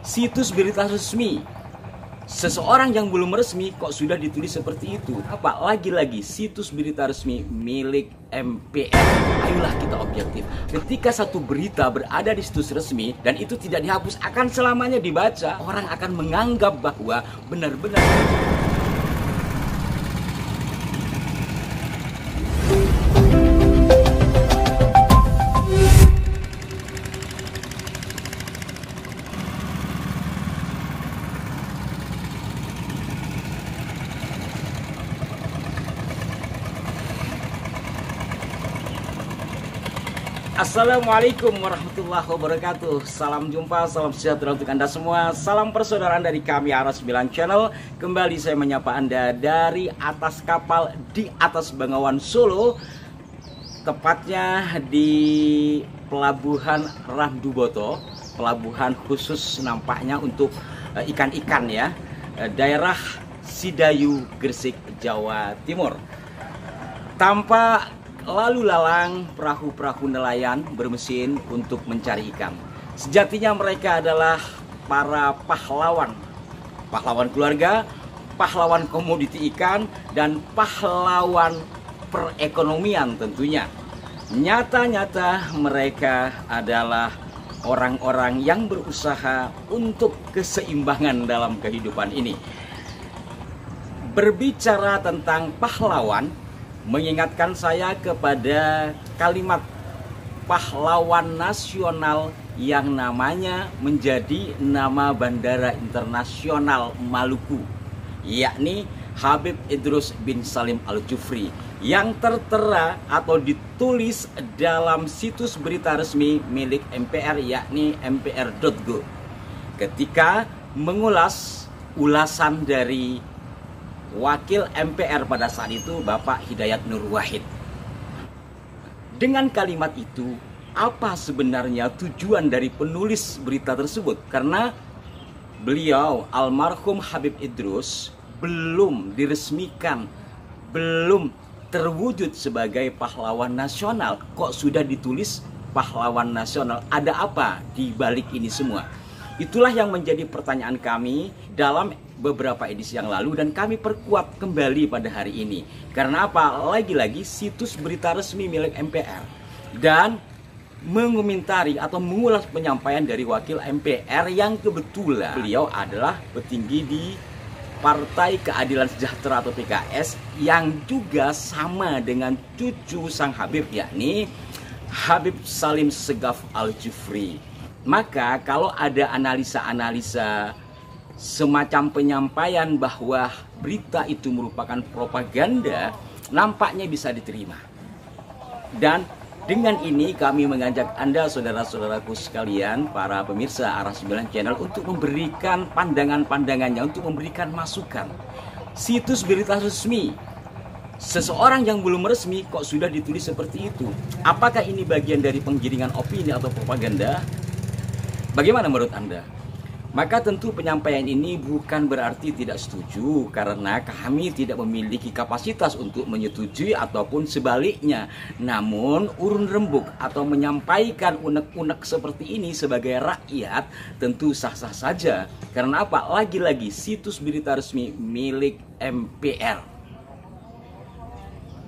situs berita resmi. Seseorang yang belum resmi kok sudah ditulis seperti itu. Apa? Lagi-lagi situs berita resmi milik MPR. Ayolah kita objektif. Ketika satu berita berada di situs resmi dan itu tidak dihapus, akan selamanya dibaca. Orang akan menganggap bahwa benar-benar Assalamualaikum warahmatullahi wabarakatuh. Salam jumpa, salam sejahtera untuk Anda semua. Salam persaudaraan dari kami Aras 9 Channel. Kembali saya menyapa Anda dari atas kapal di atas Bengawan Solo, tepatnya di Pelabuhan Ramduboto, pelabuhan khusus nampaknya untuk ikan-ikan ya, daerah Sidayu, Gresik, Jawa Timur. Tampak lalu lalang perahu-perahu nelayan bermesin untuk mencari ikan. Sejatinya mereka adalah para pahlawan. Pahlawan keluarga, pahlawan komoditi ikan, dan pahlawan perekonomian tentunya. Nyata-nyata mereka adalah orang-orang yang berusaha untuk keseimbangan dalam kehidupan ini. Berbicara tentang pahlawan mengingatkan saya kepada kalimat pahlawan nasional yang namanya menjadi nama Bandara Internasional Maluku, yakni Habib Idrus bin Salim Al-Jufri, yang tertera atau ditulis dalam situs berita resmi milik MPR, yakni mpr.go, ketika mengulas ulasan dari Wakil MPR pada saat itu, Bapak Hidayat Nur Wahid. Dengan kalimat itu, apa sebenarnya tujuan dari penulis berita tersebut? Karena beliau, almarhum Habib Idrus, belum diresmikan, belum terwujud sebagai pahlawan nasional. Kok sudah ditulis pahlawan nasional? Ada apa di balik ini semua? Itulah yang menjadi pertanyaan kami dalam beberapa edisi yang lalu, dan kami perkuat kembali pada hari ini. Karena apa? Lagi-lagi situs berita resmi milik MPR, dan mengomentari atau mengulas penyampaian dari wakil MPR yang kebetulan beliau adalah petinggi di Partai Keadilan Sejahtera atau PKS, yang juga sama dengan cucu sang Habib, yakni Habib Salim Segaf Al-Jufri. Maka kalau ada analisa-analisa semacam penyampaian bahwa berita itu merupakan propaganda, nampaknya bisa diterima. Dan dengan ini kami mengajak Anda, saudara-saudaraku sekalian, para pemirsa Aras 9 Channel, untuk memberikan pandangan-pandangannya, untuk memberikan masukan. Situs berita resmi, seseorang yang belum resmi kok sudah ditulis seperti itu. Apakah ini bagian dari penggiringan opini atau propaganda? Bagaimana menurut Anda? Maka tentu penyampaian ini bukan berarti tidak setuju, karena kami tidak memiliki kapasitas untuk menyetujui ataupun sebaliknya. Namun urun rembuk atau menyampaikan unek-unek seperti ini sebagai rakyat tentu sah-sah saja. Karena apa? Lagi-lagi situs berita resmi milik MPR.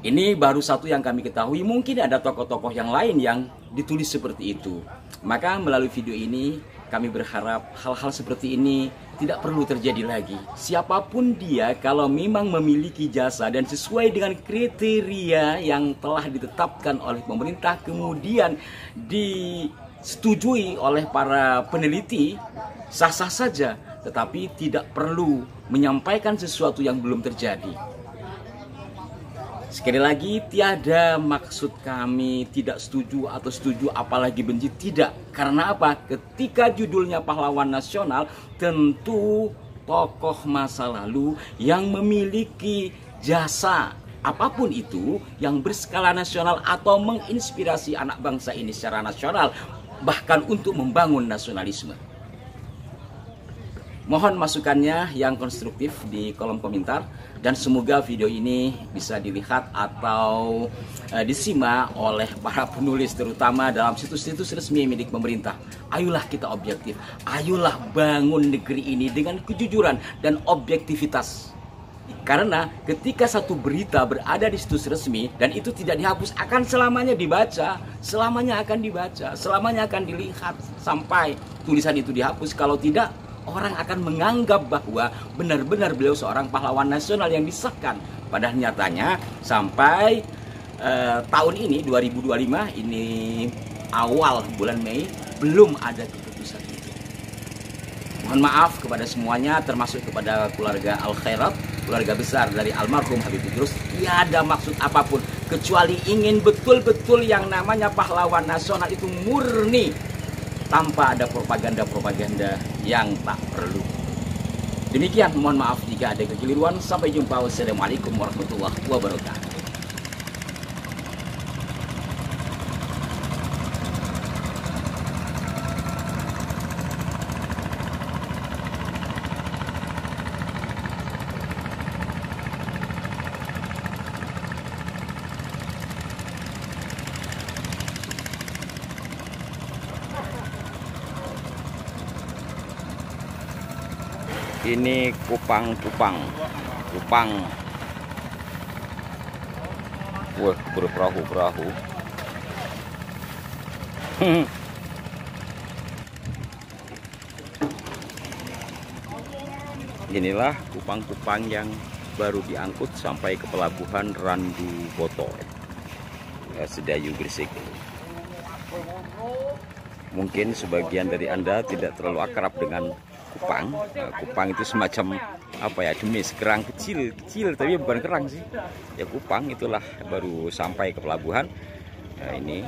Ini baru satu yang kami ketahui, mungkin ada tokoh-tokoh yang lain yang ditulis seperti itu. Maka melalui video ini kami berharap hal-hal seperti ini tidak perlu terjadi lagi. Siapapun dia, kalau memang memiliki jasa dan sesuai dengan kriteria yang telah ditetapkan oleh pemerintah, kemudian disetujui oleh para peneliti, sah-sah saja. Tetapi tidak perlu menyampaikan sesuatu yang belum terjadi. Sekali lagi, tiada maksud kami tidak setuju atau setuju apalagi benci, tidak. Karena apa? Ketika judulnya pahlawan nasional, tentu tokoh masa lalu yang memiliki jasa apapun itu yang berskala nasional atau menginspirasi anak bangsa ini secara nasional, bahkan untuk membangun nasionalisme. Mohon masukannya yang konstruktif di kolom komentar, dan semoga video ini bisa dilihat atau disimak oleh para penulis, terutama dalam situs-situs resmi milik pemerintah. Ayolah kita objektif, ayolah bangun negeri ini dengan kejujuran dan objektivitas. Karena ketika satu berita berada di situs resmi dan itu tidak dihapus, akan selamanya dibaca, selamanya akan dibaca, selamanya akan dilihat sampai tulisan itu dihapus. Kalau tidak, orang akan menganggap bahwa benar-benar beliau seorang pahlawan nasional yang disahkan. Padahal nyatanya sampai tahun ini 2025 ini awal bulan Mei belum ada keputusan itu. Mohon maaf kepada semuanya, termasuk kepada keluarga Al Khairat, keluarga besar dari almarhum Habib Idrus. Tiada maksud apapun kecuali ingin betul-betul yang namanya pahlawan nasional itu murni, tanpa ada propaganda-propaganda yang tak perlu. Demikian, mohon maaf jika ada kekeliruan. Sampai jumpa. Wassalamualaikum warahmatullahi wabarakatuh. Ini Kupang. Wah, berperahu-perahu. Inilah Kupang yang baru diangkut sampai ke pelabuhan Randu Boto, Sedayu, Gresik. Mungkin sebagian dari Anda tidak terlalu akrab dengan Kupang. Kupang itu semacam apa ya, jenis kerang kecil, tapi bukan kerang sih. Ya Kupang itulah baru sampai ke pelabuhan. Nah, ini